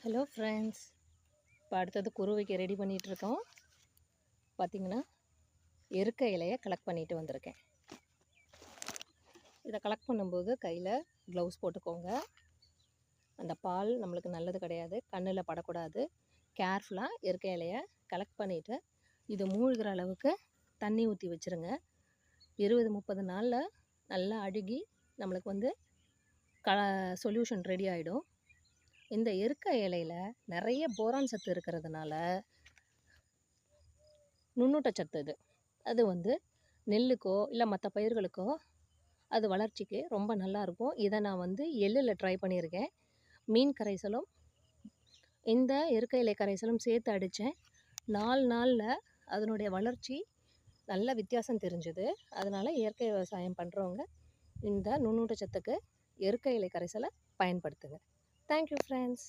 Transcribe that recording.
Hello friends, இப்போ அடுத்தது குருவைக்கு ready பண்ணிகிட்ருக்கோம். பார்த்திங்கன்னா எருக்க இலையை கலெக்ட் பண்ணிட்டு வந்திருக்கேன். இதை கலெக்ட் பண்ணும்போது கையில் க்ளவுஸ் போட்டுக்கோங்க. அந்த பால் நம்மளுக்கு நல்லது கிடையாது, கண்ணில் படக்கூடாது. கேர்ஃபுல்லாக எருக்க இலையை கலெக்ட் பண்ணிவிட்டு இது மூழ்கிற அளவுக்கு தண்ணி ஊற்றி வச்சுருங்க. 20-30 நாளில் நல்லா அழுகி நம்மளுக்கு சொல்யூஷன் ரெடி ஆகிடும். இந்த எருக்க இலையில் நிறைய போரான் சத்து இருக்கிறதுனால நுண்ணூட்டச்சத்து அது நெல்லுக்கோ இல்லை மற்ற பயிர்களுக்கோ அது வளர்ச்சிக்கு ரொம்ப நல்லாயிருக்கும். இதை நான் எள்ளில் ட்ரை பண்ணியிருக்கேன். மீன் கரைசலும் இந்த எருக்க இலை கரைசலும் சேர்த்து அடித்தேன். 4 நாளில் அதனுடைய வளர்ச்சி நல்ல வித்தியாசம் தெரிஞ்சுது. அதனால் இயற்கை விவசாயம் பண்ணுறவங்க இந்த நுண்ணூட்டச்சத்துக்கு எருக்க இலை கரைசலை பயன்படுத்துங்க. Thank you friends.